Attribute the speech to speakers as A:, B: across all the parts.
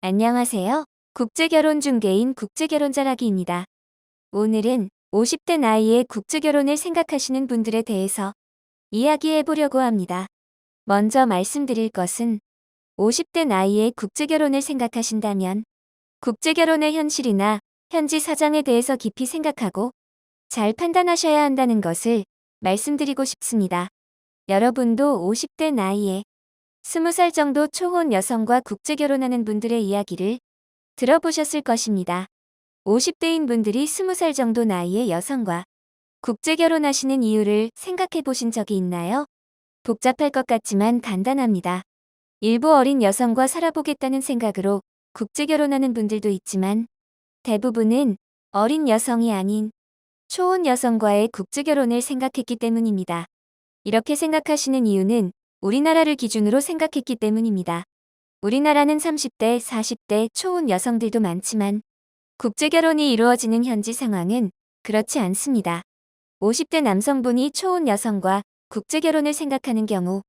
A: 안녕하세요. 국제결혼 중개인 국제결혼자라기입니다. 오늘은 50대 나이에 국제결혼을 생각하시는 분들에 대해서 이야기해 보려고 합니다. 먼저 말씀드릴 것은 50대 나이에 국제결혼을 생각하신다면 국제결혼의 현실이나 현지 사정에 대해서 깊이 생각하고 잘 판단하셔야 한다는 것을 말씀드리고 싶습니다. 여러분도 50대 나이에 20살 정도 초혼 여성과 국제결혼하는 분들의 이야기를 들어보셨을 것입니다. 50대인 분들이 20살 정도 나이의 여성과 국제결혼하시는 이유를 생각해 보신 적이 있나요? 복잡할 것 같지만 간단합니다. 일부 어린 여성과 살아보겠다는 생각으로 국제결혼하는 분들도 있지만 대부분은 어린 여성이 아닌 초혼 여성과의 국제결혼을 생각했기 때문입니다. 이렇게 생각하시는 이유는 우리나라를 기준으로 생각했기 때문입니다. 우리나라는 30대, 40대 초혼 여성들도 많지만 국제결혼이 이루어지는 현지 상황은 그렇지 않습니다. 50대 남성분이 초혼 여성과 국제결혼을 생각하는 경우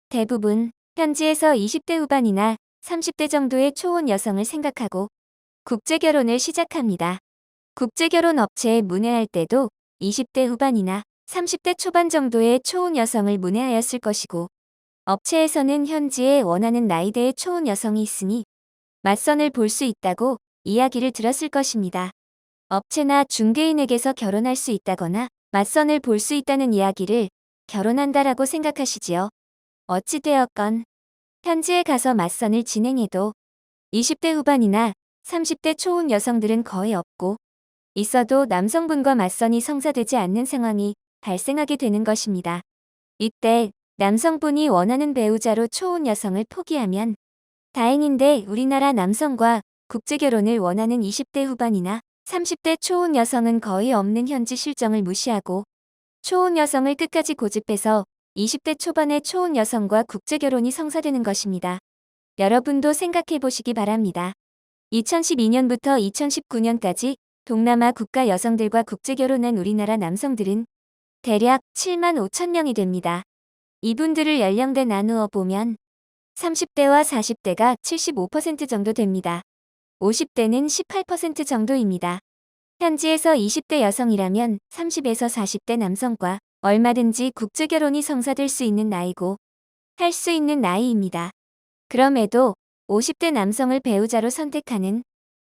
A: 대부분 현지에서 20대 후반이나 30대 정도의 초혼 여성을 생각하고 국제결혼을 시작합니다. 국제결혼 업체에 문의할 때도 20대 후반이나 30대 초반 정도의 초혼 여성을 문의하였을 것이고 업체에서는 현지에 원하는 나이대의 초혼 여성이 있으니 맞선을 볼 수 있다고 이야기를 들었을 것입니다. 업체나 중개인에게서 결혼할 수 있다거나 맞선을 볼 수 있다는 이야기를 결혼한다라고 생각하시지요. 어찌되었건 현지에 가서 맞선을 진행해도 20대 후반이나 30대 초혼 여성들은 거의 없고 있어도 남성분과 맞선이 성사되지 않는 상황이 발생하게 되는 것입니다. 이때 남성분이 원하는 배우자로 초혼 여성을 포기하면 다행인데 우리나라 남성과 국제결혼을 원하는 20대 후반이나 30대 초혼 여성은 거의 없는 현지 실정을 무시하고 초혼 여성을 끝까지 고집해서 20대 초반의 초혼 여성과 국제결혼이 성사되는 것입니다. 여러분도 생각해 보시기 바랍니다. 2012년부터 2019년까지 동남아 국가 여성들과 국제결혼한 우리나라 남성들은 대략 7만 5천 명이 됩니다. 이분들을 연령대 나누어 보면 30대와 40대가 75% 정도 됩니다. 50대는 18% 정도입니다. 현지에서 20대 여성이라면 30에서 40대 남성과 얼마든지 국제결혼이 성사될 수 있는 나이고 할 수 있는 나이입니다. 그럼에도 50대 남성을 배우자로 선택하는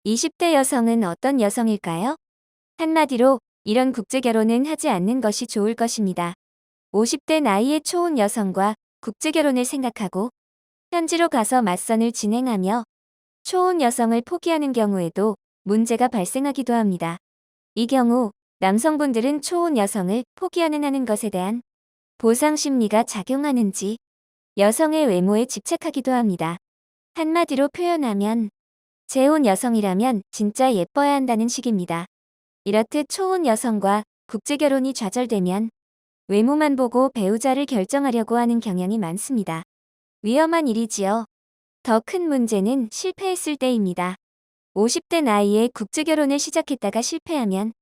A: 20대 여성은 어떤 여성일까요? 한마디로 이런 국제결혼은 하지 않는 것이 좋을 것입니다. 50대 나이의 초혼 여성과 국제결혼을 생각하고 현지로 가서 맞선을 진행하며 초혼 여성을 포기하는 경우에도 문제가 발생하기도 합니다. 이 경우 남성분들은 초혼 여성을 포기하는 하는 것에 대한 보상 심리가 작용하는지 여성의 외모에 집착하기도 합니다. 한마디로 표현하면 재혼 여성이라면 진짜 예뻐야 한다는 식입니다. 이렇듯 초혼 여성과 국제결혼이 좌절되면 외모만 보고 배우자를 결정하려고 하는 경향이 많습니다. 위험한 일이지요. 더 큰 문제는 실패했을 때입니다. 50대 나이에 국제결혼을 시작했다가 실패하면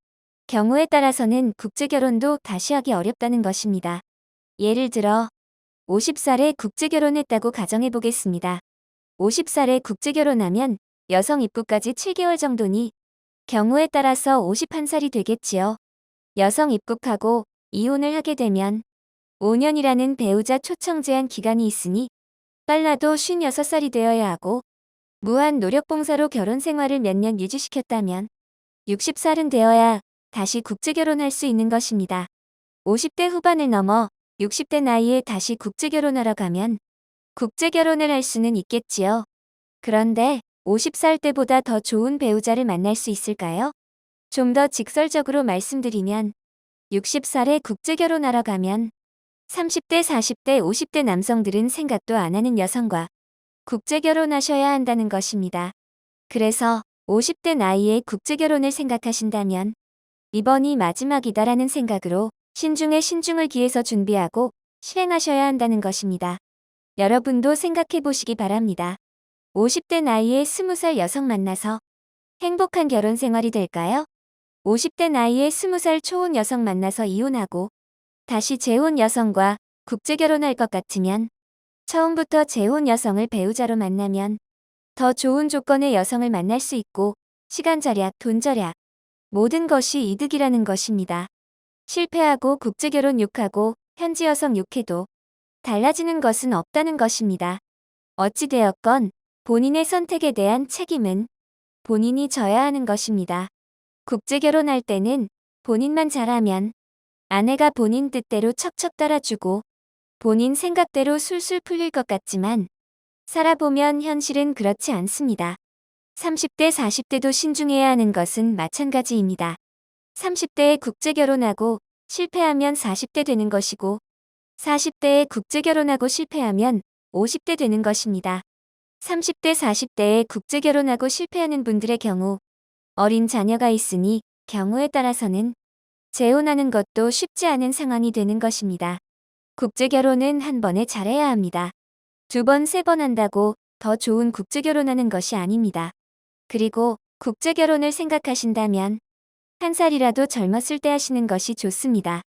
A: 경우에 따라서는 국제결혼도 다시 하기 어렵다는 것입니다. 예를 들어 50살에 국제결혼했다고 가정해 보겠습니다. 50살에 국제결혼하면 여성 입국까지 7개월 정도니 경우에 따라서 51살이 되겠지요. 여성 입국하고 이혼을 하게 되면 5년이라는 배우자 초청 제한 기간이 있으니 빨라도 56살이 되어야 하고 무한 노력봉사로 결혼 생활을 몇 년 유지시켰다면 60살은 되어야 다시 국제결혼할 수 있는 것입니다. 50대 후반을 넘어 60대 나이에 다시 국제결혼하러 가면 국제결혼을 할 수는 있겠지요. 그런데 50살 때보다 더 좋은 배우자를 만날 수 있을까요? 좀 더 직설적으로 말씀드리면 60살에 국제결혼하러 가면 30대, 40대, 50대 남성들은 생각도 안 하는 여성과 국제결혼하셔야 한다는 것입니다. 그래서 50대 나이에 국제결혼을 생각하신다면 이번이 마지막이다라는 생각으로 신중에 신중을 기해서 준비하고 실행하셔야 한다는 것입니다. 여러분도 생각해 보시기 바랍니다. 50대 나이에 20살 여성 만나서 행복한 결혼 생활이 될까요? 50대 나이에 20살 초혼 여성 만나서 이혼하고 다시 재혼 여성과 국제결혼할 것 같으면 처음부터 재혼 여성을 배우자로 만나면 더 좋은 조건의 여성을 만날 수 있고 시간 절약, 돈 절약, 모든 것이 이득이라는 것입니다. 실패하고 국제결혼 욕하고 현지 여성 욕해도 달라지는 것은 없다는 것입니다. 어찌되었건 본인의 선택에 대한 책임은 본인이 져야 하는 것입니다. 국제결혼할 때는 본인만 잘하면 아내가 본인 뜻대로 척척 따라주고 본인 생각대로 술술 풀릴 것 같지만 살아보면 현실은 그렇지 않습니다. 30대, 40대도 신중해야 하는 것은 마찬가지입니다. 30대에 국제결혼하고 실패하면 40대 되는 것이고 40대에 국제결혼하고 실패하면 50대 되는 것입니다. 30대, 40대에 국제결혼하고 실패하는 분들의 경우 어린 자녀가 있으니 경우에 따라서는 재혼하는 것도 쉽지 않은 상황이 되는 것입니다. 국제결혼은 한 번에 잘해야 합니다. 두 번, 세 번 한다고 더 좋은 국제결혼하는 것이 아닙니다. 그리고 국제결혼을 생각하신다면 한 살이라도 젊었을 때 하시는 것이 좋습니다.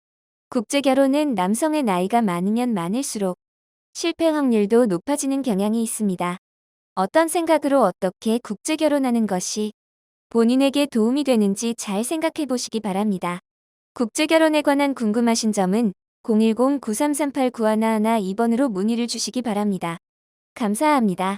A: 국제결혼은 남성의 나이가 많으면 많을수록 실패 확률도 높아지는 경향이 있습니다. 어떤 생각으로 어떻게 국제결혼하는 것이 본인에게 도움이 되는지 잘 생각해 보시기 바랍니다. 국제결혼에 관한 궁금하신 점은 010-9338-9111 2번으로 문의를 주시기 바랍니다. 감사합니다.